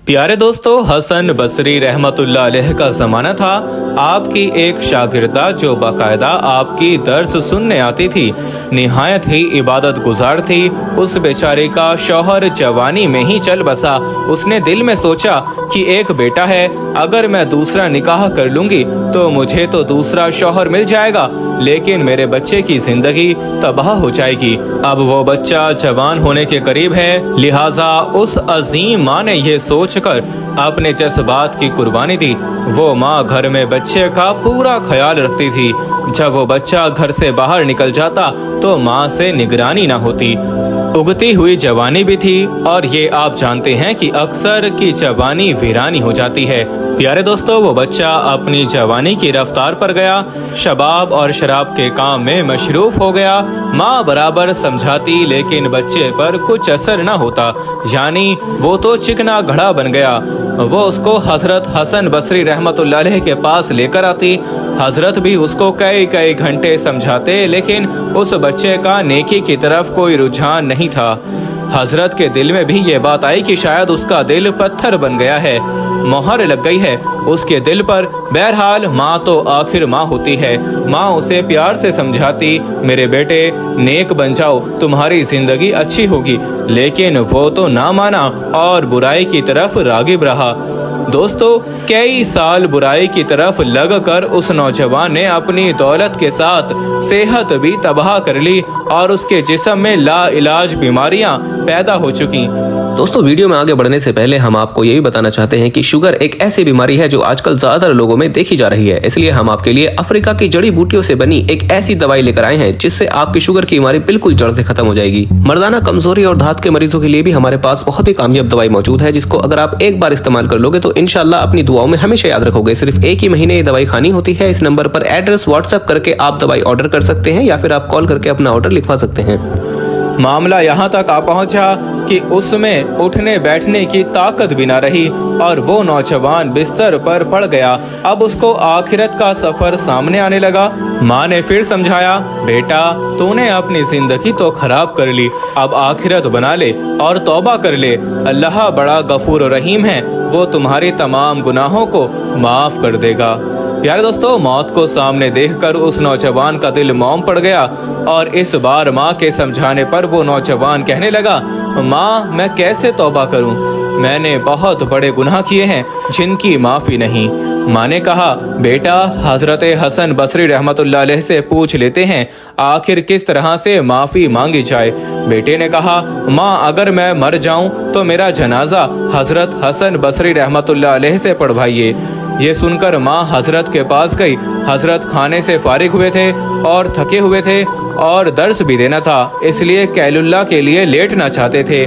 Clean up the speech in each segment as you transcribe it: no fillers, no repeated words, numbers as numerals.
प्यारे दोस्तों, हसन बसरी रहमतुल्लाह अलैह का ज़माना था। आपकी एक शागिर्दा जो बाकायदा आपकी दर्स सुनने आती थी, निहायत ही इबादत गुजार थी। उस बेचारे का शौहर जवानी में ही चल बसा। उसने दिल में सोचा कि एक बेटा है, अगर मैं दूसरा निकाह कर लूंगी तो मुझे तो दूसरा शौहर मिल जाएगा, लेकिन मेरे बच्चे की जिंदगी तबाह हो जाएगी। अब वो बच्चा जवान होने के करीब है, लिहाजा उस अजीम माँ ने ये सोचकर अपने जज्बात की कुर्बानी दी। वो माँ घर में बच्चे का पूरा ख्याल रखती थी। जब वो बच्चा घर से बाहर निकल जाता तो माँ से निगरानी न होती। उगती हुई जवानी भी थी, और ये आप जानते हैं कि अक्सर की जवानी वीरानी हो जाती है। प्यारे दोस्तों, वो बच्चा अपनी जवानी की रफ्तार पर गया, शबाब और शराब के काम में मशरूफ हो गया। माँ बराबर समझाती, लेकिन बच्चे पर कुछ असर न होता, यानी वो तो चिकना घड़ा बन गया। वो उसको हजरत हसन बसरी रहमतुल्लाह अलैह के पास लेकर आती। हजरत भी उसको कई कई घंटे समझाते, लेकिन उस बच्चे का नेकी की तरफ कोई रुझान नहीं था। हजरत के दिल में भी ये बात आई कि शायद उसका दिल पत्थर बन गया है, मोहर लग गई है उसके दिल पर। बहरहाल माँ तो आखिर माँ होती है। माँ उसे प्यार से समझाती, मेरे बेटे नेक बन जाओ, तुम्हारी जिंदगी अच्छी होगी। लेकिन वो तो ना माना और बुराई की तरफ रागिब रहा। दोस्तों, कई साल बुराई की तरफ लगकर उस नौजवान ने अपनी दौलत के साथ सेहत भी तबाह कर ली और उसके जिस्म में लाइलाज बीमारियां पैदा हो चुकी। दोस्तों, वीडियो में आगे बढ़ने से पहले हम आपको यही बताना चाहते हैं कि शुगर एक ऐसी बीमारी है जो आजकल ज्यादातर लोगों में देखी जा रही है। इसलिए हम आपके लिए अफ्रीका की जड़ी बूटियों से बनी एक ऐसी दवाई लेकर आए हैं जिससे आपकी शुगर की बीमारी बिल्कुल जड़ से खत्म हो जाएगी। मर्दाना कमजोरी और धात के मरीजों के लिए भी हमारे पास बहुत ही कामयाब दवाई मौजूद है, जिसको अगर आप एक बार इस्तेमाल कर लोगे तो इंशाल्लाह अपनी दुआओं में हमेशा याद रखोगे। सिर्फ एक ही महीने ये दवाई खानी होती है। इस नंबर पर एड्रेस व्हाट्सएप करके आप दवाई ऑर्डर कर सकते हैं या फिर आप कॉल करके अपना ऑर्डर लिखवा सकते हैं। मामला यहाँ तक आ पहुँचा कि उसमें उठने बैठने की ताकत भी न रही और वो नौजवान बिस्तर पर पड़ गया। अब उसको आखिरत का सफर सामने आने लगा। माँ ने फिर समझाया, बेटा तूने अपनी जिंदगी तो खराब कर ली, अब आखिरत बना ले और तौबा कर ले। अल्लाह बड़ा गफूर और रहीम है, वो तुम्हारी तमाम गुनाहों को माफ कर देगा। प्यारे दोस्तों, मौत को सामने देखकर उस नौजवान का दिल मौम पड़ गया और इस बार माँ के समझाने पर वो नौजवान कहने लगा, माँ मैं कैसे तौबा करूं? मैंने बहुत बड़े गुनाह किए हैं जिनकी माफ़ी नहीं। माँ ने कहा, बेटा हजरत हसन बसरी रहमतुल्लाह अलैह से पूछ लेते हैं आखिर किस तरह से माफ़ी मांगी जाए। बेटे ने कहा, माँ अगर मैं मर जाऊं तो मेरा जनाजा हजरत हसन बसरी रहमतुल्लाह अलैह से पढ़वाइए। ये सुनकर माँ हजरत के पास गई। हजरत खाने से फारिग हुए थे और थके हुए थे और दर्स भी देना था, इसलिए कैलुल्ला के लिए लेटना चाहते थे।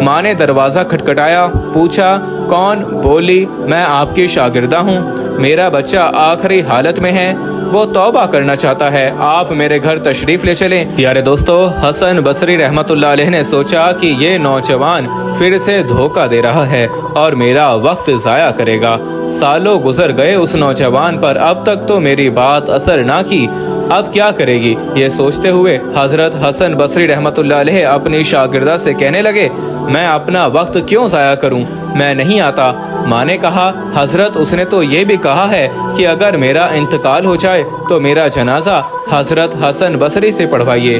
माँ ने दरवाज़ा खटखटाया, पूछा कौन? बोली, मैं आपकी शागिर्दा हूँ, मेरा बच्चा आखिरी हालत में है, वो तौबा करना चाहता है, आप मेरे घर तशरीफ ले चलें। प्यारे दोस्तों, हसन बसरी रहमतुल्लाह अलैह ने सोचा कि ये नौजवान फिर से धोखा दे रहा है और मेरा वक्त ज़ाया करेगा। सालों गुजर गए उस नौजवान पर, अब तक तो मेरी बात असर ना की, अब क्या करेगी? ये सोचते हुए हजरत हसन बसरी रहमतुल्लाह अलैह अपनी शागिर्दा से कहने लगे, मैं अपना वक्त क्यों ज़ाया करूं? मैं नहीं आता। माँ ने कहा, हजरत उसने तो ये भी कहा है कि अगर मेरा इंतकाल हो जाए तो मेरा जनाजा हजरत हसन बसरी से पढ़वाइए।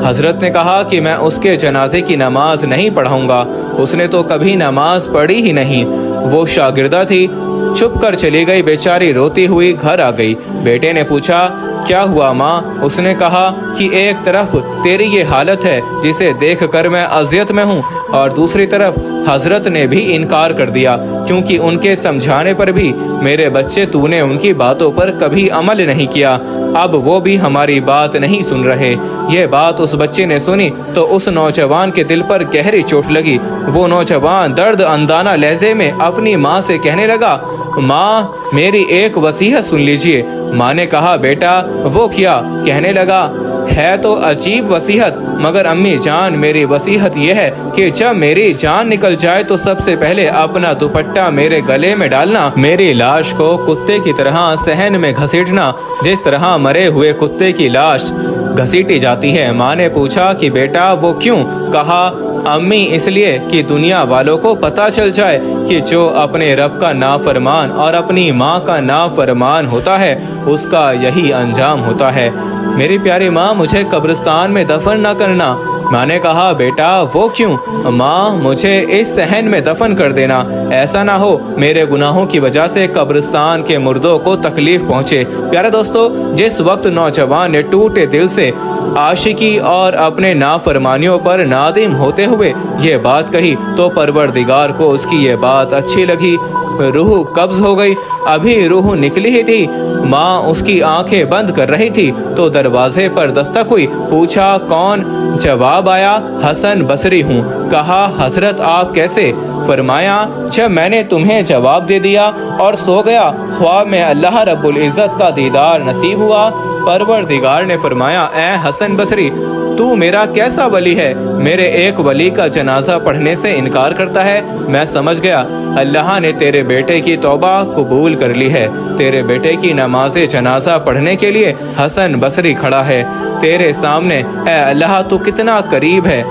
हजरत ने कहा कि मैं उसके जनाजे की नमाज नहीं पढ़ाऊंगा, उसने तो कभी नमाज पढ़ी ही नहीं। वो शागिर्दा थी, छुप कर चली गई, बेचारी रोती हुई घर आ गई। बेटे ने पूछा, क्या हुआ माँ? उसने कहा कि एक तरफ तेरी ये हालत है जिसे देखकर मैं अजियत में हूँ, और दूसरी तरफ हजरत ने भी इनकार कर दिया, क्योंकि उनके समझाने पर भी मेरे बच्चे तूने उनकी बातों पर कभी अमल नहीं किया, अब वो भी हमारी बात नहीं सुन रहे। ये बात उस बच्चे ने सुनी तो उस नौजवान के दिल पर गहरी चोट लगी। वो नौजवान दर्द अंदाना लहजे में अपनी माँ से कहने लगा, माँ मेरी एक वसीयत सुन लीजिए। माँ ने कहा, बेटा वो क्या? कहने लगा, है तो अजीब वसीहत, मगर अम्मी जान मेरी वसीहत ये है कि जब मेरी जान निकल जाए तो सबसे पहले अपना दुपट्टा मेरे गले में डालना, मेरी लाश को कुत्ते की तरह सहन में घसीटना, जिस तरह मरे हुए कुत्ते की लाश घसीटी जाती है। माँ ने पूछा कि बेटा वो क्यों? कहा अम्मी इसलिए कि दुनिया वालों को पता चल जाए कि जो अपने रब का नाफरमान और अपनी माँ का नाफरमान होता है उसका यही अंजाम होता है। मेरी प्यारी माँ मुझे कब्रिस्तान में दफन न करना। माँ ने कहा बेटा वो क्यों? माँ मुझे इस सहन में दफन कर देना, ऐसा ना हो मेरे गुनाहों की वजह से कब्रिस्तान के मुर्दों को तकलीफ पहुँचे। प्यारे दोस्तों, जिस वक्त नौजवान ने टूटे दिल से आशिकी और अपने नाफरमानियों पर नादिम होते हुए ये बात कही तो परवरदिगार को उसकी ये बात अच्छी लगी। रूह कब्ज हो गई। अभी रूह निकली ही थी, माँ उसकी आंखें बंद कर रही थी तो दरवाजे पर दस्तक हुई। पूछा कौन? जवाब आया हसन बसरी हूँ। कहा हजरत आप कैसे? फरमाया जब मैंने तुम्हें जवाब दे दिया और सो गया, ख्वाब में अल्लाह रब्बुल इज़्ज़त का दीदार नसीब हुआ। परवरदिगार ने फरमाया ए हसन बसरी, तू मेरा कैसा वली है? मेरे एक वली का जनाजा पढ़ने से इनकार करता है। मैं समझ गया अल्लाह ने तेरे बेटे की तौबा कबूल कर ली है। तेरे बेटे की नमाज़े जनाजा पढ़ने के लिए हसन बसरी खड़ा है तेरे सामने। ए अल्लाह तू कितना करीब है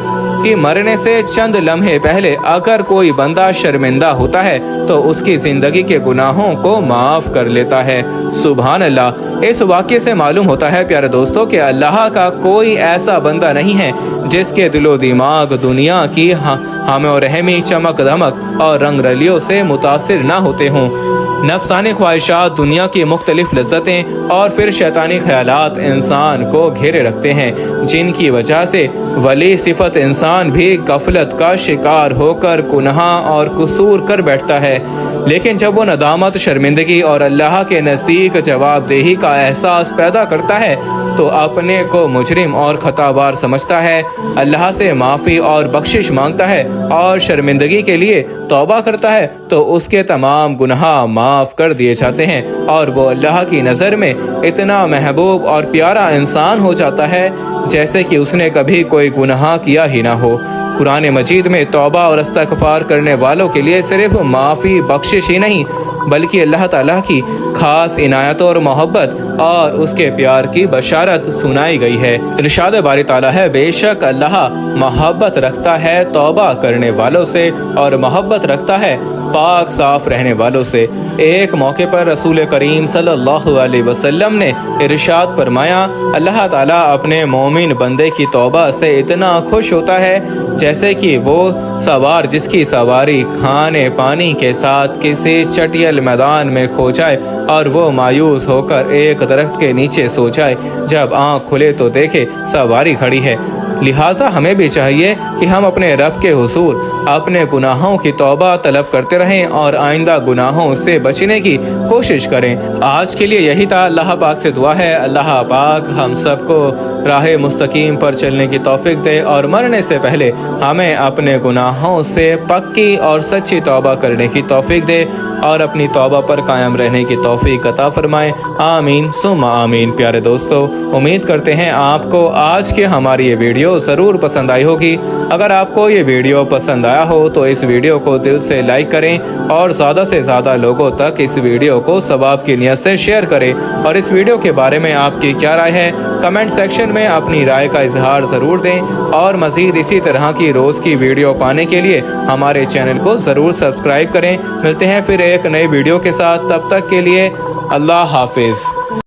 कि मरने से चंद लम्हे पहले अगर कोई बंदा शर्मिंदा होता है तो उसकी जिंदगी के गुनाहों को माफ कर लेता है। सुभान अल्लाह। इस वाक़े से मालूम होता है प्यारे दोस्तों कि अल्लाह का कोई ऐसा बंदा नहीं है जिसके दिलो दिमाग दुनिया की हम और रहमी, चमक धमक और रंग रलियों से मुतासिर ना होते हों। नफसानी ख्वाहिशात, दुनिया की मुख्तलिफ लज्जतें और फिर शैतानी ख्यालात इंसान को घेरे रखते हैं, जिनकी वजह से वली सिफत इंसान भी गफलत का शिकार होकर गुनाह और कसूर कर बैठता है। लेकिन जब वो नदामत, शर्मिंदगी और अल्लाह के नज़दीक जवाबदेही का एहसास पैदा करता है तो अपने को मुजरिम और खतावार समझता है, अल्लाह से माफ़ी और बख्शिश मांगता है और शर्मिंदगी के लिए तौबा करता है तो उसके तमाम गुनाह माफ़ कर दिए जाते हैं और वो अल्लाह की नज़र में इतना महबूब और प्यारा इंसान हो जाता है जैसे कि उसने कभी कोई गुनाह किया ही ना हो। कुरान मजीद में तौबा और इस्तग़फ़ार करने वालों के लिए सिर्फ माफ़ी, बख्शिश ही नहीं बल्कि अल्लाह ताला की खास इनायतों और मोहब्बत और उसके प्यार की बशारत सुनाई गई है। इरशाद बारी ताला है, बेशक अल्लाह मोहब्बत रखता है तौबा करने वालों से और मोहब्बत रखता है पाक साफ रहने वालों से। एक मौके पर रसूल करीम सल्लल्लाहु अलैहि वसल्लम ने इरशाद फरमाया, अल्लाह ताला अपने मोमिन बंदे की तौबा से इतना खुश होता है जैसे कि वो सवार जिसकी सवारी खाने पानी के साथ किसी चटियल मैदान में खो जाए और वो मायूस होकर एक दरख्त के नीचे सो जाए, जब आँख खुले तो देखे सवारी खड़ी है। लिहाजा हमें भी चाहिए कि हम अपने रब के हुजूर अपने गुनाहों की तौबा तलब करते रहें और आइंदा गुनाहों से बचने की कोशिश करें। आज के लिए यही था। अल्लाह पाक से दुआ है अल्लाह पाक हम सबको राह मुस्तकीम पर चलने की तौफीक दे और मरने से पहले हमें अपने गुनाहों से पक्की और सच्ची तौबा करने की तौफीक दे और अपनी तौबा पर कायम रहने की तौफीक अता फरमाए। आमीन सुम्मा आमीन। प्यारे दोस्तों, उम्मीद करते हैं आपको आज की हमारी ये वीडियो ज़रूर पसंद आई होगी। अगर आपको ये वीडियो पसंद आया हो तो इस वीडियो को दिल से लाइक करें और ज़्यादा से ज़्यादा लोगों तक इस वीडियो को सवाब की नियत से शेयर करें। और इस वीडियो के बारे में आपकी क्या राय है कमेंट सेक्शन में अपनी राय का इजहार ज़रूर दें और मज़ीद इसी तरह की रोज़ की वीडियो पाने के लिए हमारे चैनल को ज़रूर सब्सक्राइब करें। मिलते हैं फिर एक नई वीडियो के साथ, तब तक के लिए अल्लाह हाफिज़।